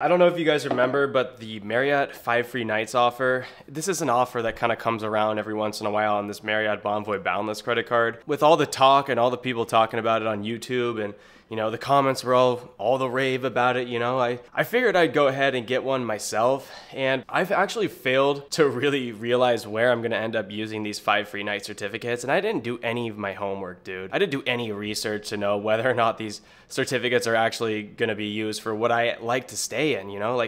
I don't know if you guys remember, but the Marriott 5 free nights offer, this is an offer that kind of comes around every once in a while on this Marriott Bonvoy Boundless credit card. With all the talk and all the people talking about it on YouTube and, you know, the comments were all the rave about it, you know, I figured I'd go ahead and get one myself, and I've actually failed to really realize where I'm going to end up using these 5 free night certificates, and I didn't do any of my homework, dude. I didn't do any research to know whether or not these certificates are actually going to be used for what I like to stay in, you know,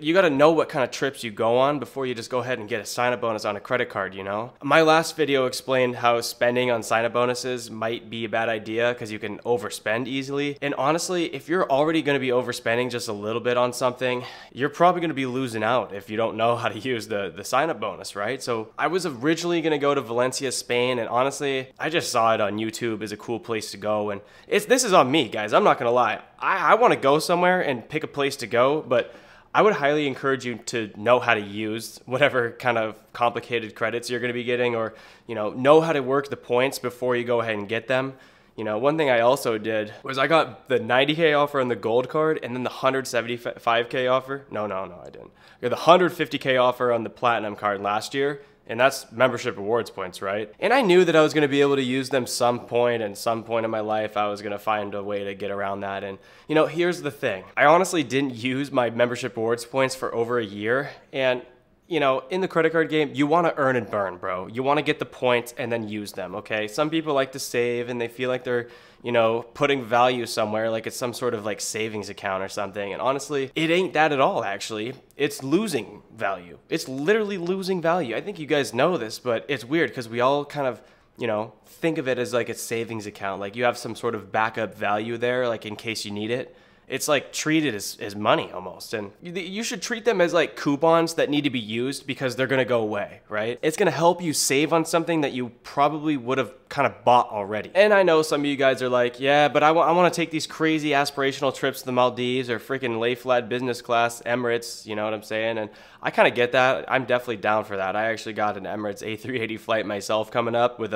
you got to know what kind of trips you go on before you just go ahead and get a sign-up bonus on a credit card, you know. My last video explained how spending on sign-up bonuses might be a bad idea because you can overspend easily. And honestly, if you're already going to be overspending just a little bit on something, you're probably going to be losing out if you don't know how to use the sign-up bonus, right? So I was originally going to go to Valencia, Spain, and honestly, I just saw it on YouTube as a cool place to go, and this is on me, guys. I'm not going to lie. I want to go somewhere and pick a place to go, but I would highly encourage you to know how to use whatever kind of complicated credits you're going to be getting, or, you know how to work the points before you go ahead and get them. You know, one thing I also did was I got the 90K offer on the gold card and then the 175K offer. No, I didn't. I got the 150K offer on the platinum card last year. And that's membership rewards points, right? And I knew that I was going to be able to use them some point, and some point in my life I was going to find a way to get around that. And, you know, here's the thing. I honestly didn't use my membership rewards points for over a year. And, you know, in the credit card game, you want to earn and burn, bro. You want to get the points and then use them, okay? Some people like to save and they feel like they're, you know, putting value somewhere, like it's some sort of like savings account or something. And honestly, it ain't that at all, actually. It's losing value. It's literally losing value. I think you guys know this, but it's weird because we all kind of, you know, think of it as like a savings account. Like you have some sort of backup value there, like in case you need it. It's like treated as money almost, and you should treat them as like coupons that need to be used because they're gonna go away, right? It's gonna help you save on something that you probably would have kind of bought already. And I know some of you guys are like, yeah, but I want to take these crazy aspirational trips to the Maldives or freaking lay flat business class Emirates, you know what I'm saying? And I kind of get that. I'm definitely down for that. I actually got an Emirates A380 flight myself coming up with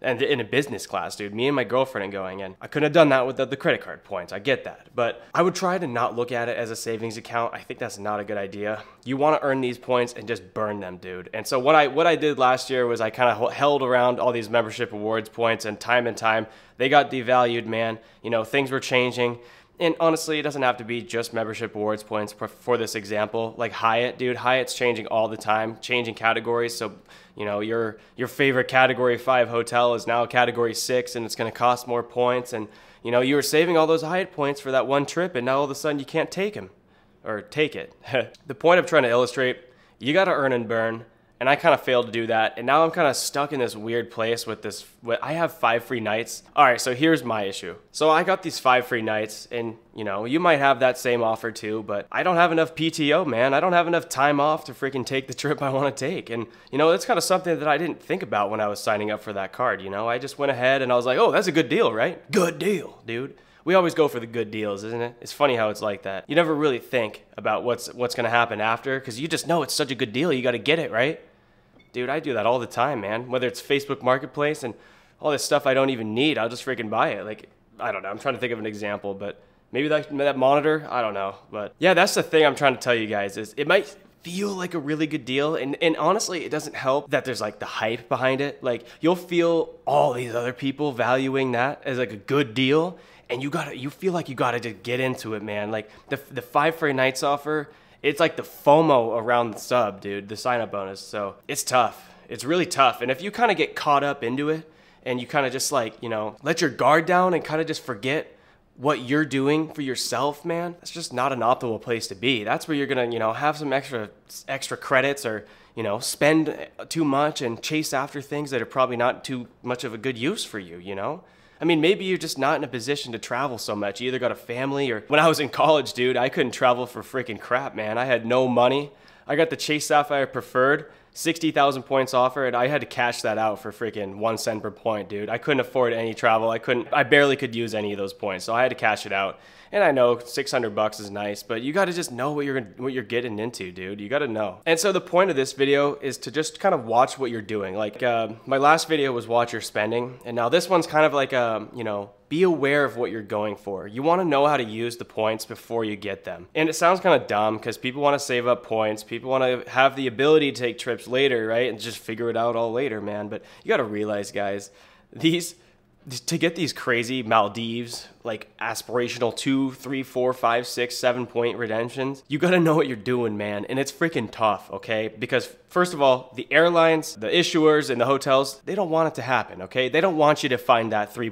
in a business class, dude. Me and my girlfriend are going in. I couldn't have done that with the credit card points. I get that. But I would try to not look at it as a savings account. I think that's not a good idea. You want to earn these points and just burn them, dude. And so what I did last year was I kind of held around all these membership rewards points, and time they got devalued, man. You know, things were changing. And honestly, it doesn't have to be just membership rewards points for this example. Like Hyatt, dude, Hyatt's changing all the time, changing categories. So, you know, your favorite category 5 hotel is now category 6, and it's going to cost more points. And, you know, you were saving all those Hyatt points for that one trip, and now all of a sudden you can't take them or take it. The point I'm trying to illustrate, you got to earn and burn. And I kind of failed to do that. And now I'm kind of stuck in this weird place with this. I have 5 free nights. All right, so here's my issue. So I got these 5 free nights, and you know, you might have that same offer too, but I don't have enough PTO, man. I don't have enough time off to freaking take the trip I want to take. And you know, that's kind of something that I didn't think about when I was signing up for that card, you know? I just went ahead and I was like, oh, that's a good deal, right? Good deal, dude. We always go for the good deals, isn't it? It's funny how it's like that. You never really think about what's going to happen after, because you just know it's such a good deal, you got to get it, right? Dude, I do that all the time, man. Whether it's Facebook Marketplace and all this stuff I don't even need, I'll just freaking buy it. Like, I don't know. I'm trying to think of an example, but maybe that monitor, I don't know. But yeah, that's the thing I'm trying to tell you guys is it might feel like a really good deal. And honestly, it doesn't help that there's like the hype behind it. Like, you'll feel all these other people valuing that as like a good deal. And you feel like you gotta just get into it, man. Like the 5 free nights offer, it's like the FOMO around the sub, dude, the sign-up bonus. So it's tough. It's really tough. And if you kind of get caught up into it and you kind of just like, you know, let your guard down and kind of just forget what you're doing for yourself, man, that's just not an optimal place to be. That's where you're going to, you know, have some extra credits, or, you know, spend too much and chase after things that are probably not too much of a good use for you, you know? I mean, maybe you're just not in a position to travel so much. You either got a family, or when I was in college, dude, I couldn't travel for freaking crap, man. I had no money. I got the Chase Sapphire Preferred, 60,000 points offer, and I had to cash that out for freaking 1 cent per point, dude. I couldn't afford any travel. I barely could use any of those points, so I had to cash it out. And I know 600 bucks is nice, but you got to just know what you're getting into, dude. You got to know. And so the point of this video is to just kind of watch what you're doing. Like my last video was watch your spending, and now this one's kind of like you know, be aware of what you're going for. You want to know how to use the points before you get them. And it sounds kind of dumb because people want to save up points. People want to have the ability to take trips later, right? And just figure it out all later, man. But you got to realize, guys, to get these crazy Maldives, like aspirational 2, 3, 4, 5, 6, 7 point redemptions, you gotta know what you're doing, man. And it's freaking tough, okay? Because first of all, the airlines, the issuers, and the hotels, they don't want it to happen, okay? They don't want you to find that 3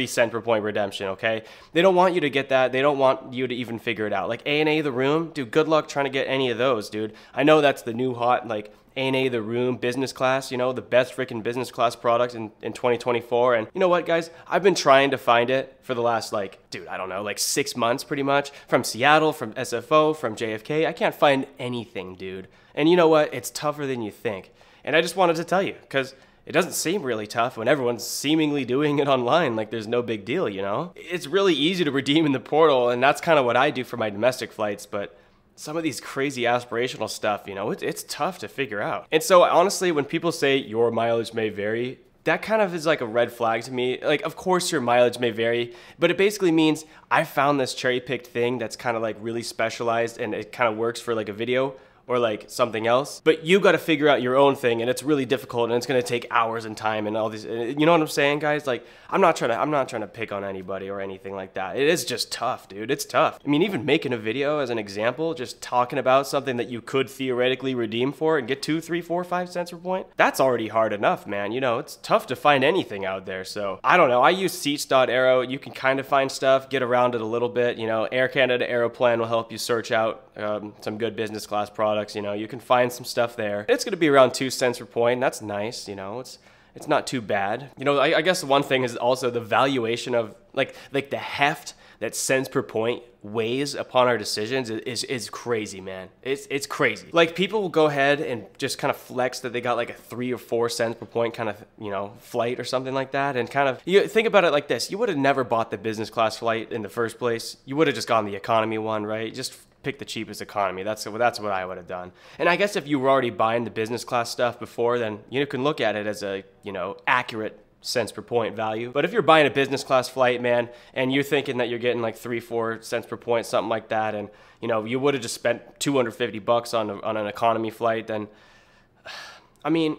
cent per point redemption, okay? They don't want you to get that. They don't want you to even figure it out. Like ANA The Room, dude, good luck trying to get any of those, dude. I know that's the new hot, like, ANA The Room business class, you know, the best freaking business class product in 2024. And you know what, guys? I've been trying to find it for the last, like, dude, I don't know, like 6 months pretty much. From Seattle, from SFO, from JFK. I can't find anything, dude. And you know what? It's tougher than you think. And I just wanted to tell you, because it doesn't seem really tough when everyone's seemingly doing it online, like there's no big deal, you know? It's really easy to redeem in the portal, and that's kind of what I do for my domestic flights, but some of these crazy aspirational stuff, you know, it's tough to figure out. And so honestly, when people say your mileage may vary, that kind of is like a red flag to me. Like, of course your mileage may vary, but it basically means I found this cherry-picked thing that's kind of like really specialized and it kind of works for like a video or like something else, but you got to figure out your own thing, and it's really difficult, and it's going to take hours and time and all these, you know what I'm saying, guys? Like, I'm not trying to pick on anybody or anything like that. It is just tough, dude. It's tough. I mean, even making a video as an example, just talking about something that you could theoretically redeem for and get 2, 3, 4, 5 cents per point, that's already hard enough, man. You know, it's tough to find anything out there. So I don't know. I use Seats.aero. You can kind of find stuff, get around it a little bit. You know, Air Canada Aeroplan will help you search out some good business class products. You know, you can find some stuff there. It's going to be around 2 cents per point. That's nice. You know, it's not too bad. You know, I guess one thing is also the valuation of like the heft that cents per point weighs upon our decisions is crazy, man. It's crazy. Like, people will go ahead and just kind of flex that they got like a 3 or 4 cents per point kind of, you know, flight or something like that. And kind of, you think about it like this. You would have never bought the business class flight in the first place. You would have just gone the economy one, right? Just pick the cheapest economy. That's what I would have done. And I guess if you were already buying the business class stuff before, then you can look at it as a, you know, accurate cents per point value. But if you're buying a business class flight, man, and you're thinking that you're getting like 3, 4 cents per point, something like that, and you know, you would have just spent $250 on an economy flight, then I mean,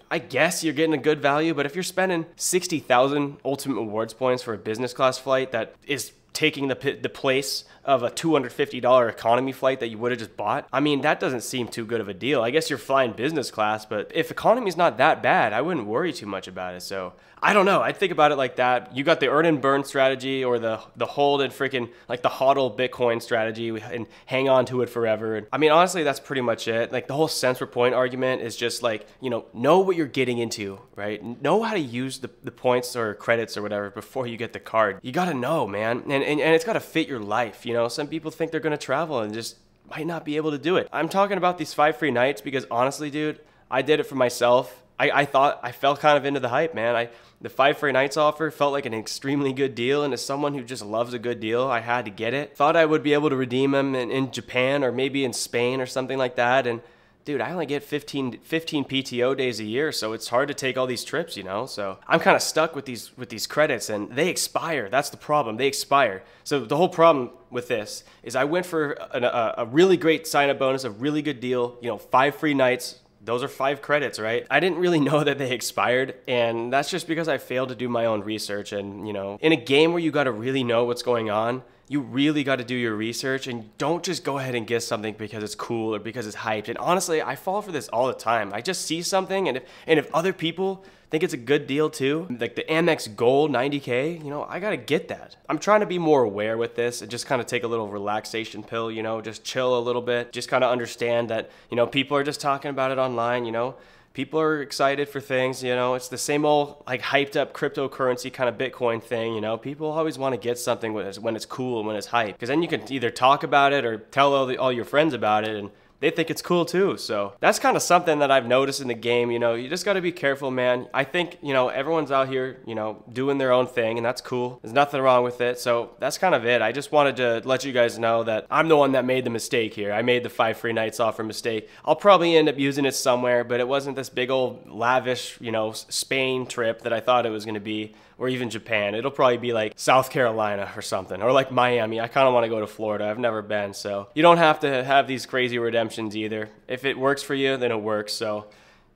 I guess you're getting a good value. But if you're spending 60,000 Ultimate Rewards points for a business class flight that is taking the place of a $250 economy flight that you would have just bought, I mean, that doesn't seem too good of a deal. I guess you're flying business class, but if economy's not that bad, I wouldn't worry too much about it. So I don't know. I'd think about it like that. You got the earn and burn strategy, or the hold and freaking like the hodl Bitcoin strategy and hang on to it forever. I mean, honestly, that's pretty much it. Like, the whole cents per point argument is just like, you know what you're getting into, right? Know how to use the points or credits or whatever before you get the card. You got to know, man. And it's got to fit your life. You know, some people think they're going to travel and just might not be able to do it. I'm talking about these 5 free nights because honestly, dude, I did it for myself. I thought I fell kind of into the hype, man. The 5 free nights offer felt like an extremely good deal, and as someone who just loves a good deal, I had to get it. Thought I would be able to redeem them in Japan or maybe in Spain or something like that, and dude, I only get 15 PTO days a year, so it's hard to take all these trips, you know? So I'm kind of stuck with these credits, and they expire. That's the problem. They expire. So the whole problem with this is I went for a really great sign-up bonus, a really good deal, you know, 5 free nights. Those are 5 credits, right? I didn't really know that they expired, and that's just because I failed to do my own research. And, you know, in a game where you got to really know what's going on, you really got to do your research, and don't just go ahead and get something because it's cool or because it's hyped. And honestly, I fall for this all the time. I just see something, and if other people think it's a good deal too, like the Amex Gold 90K, you know, I gotta get that. I'm trying to be more aware with this and just kind of take a little relaxation pill, you know, just chill a little bit, just kind of understand that, you know, people are just talking about it online, you know. People are excited for things, you know. It's the same old like hyped up cryptocurrency kind of Bitcoin thing, you know. People always want to get something when it's cool and when it's hyped, because then you can either talk about it or tell all your friends about it, and they think it's cool too. So that's kind of something that I've noticed in the game, you know. You just got to be careful, man. I think, you know, everyone's out here, you know, doing their own thing, and that's cool. There's nothing wrong with it. So that's kind of it. I just wanted to let you guys know that I'm the one that made the mistake here. I made the 5 free nights offer mistake. I'll probably end up using it somewhere, but it wasn't this big old lavish, you know, Spain trip that I thought it was going to be, or even Japan. It'll probably be like South Carolina or something, or like Miami. I kind of want to go to Florida. I've never been, so you don't have to have these crazy redemptions either. If it works for you, then it works. So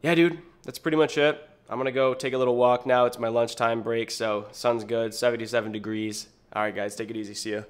yeah, dude, that's pretty much it. I'm gonna go take a little walk now. It's my lunchtime break, so sun's good, 77 degrees. All right, guys, take it easy. See ya.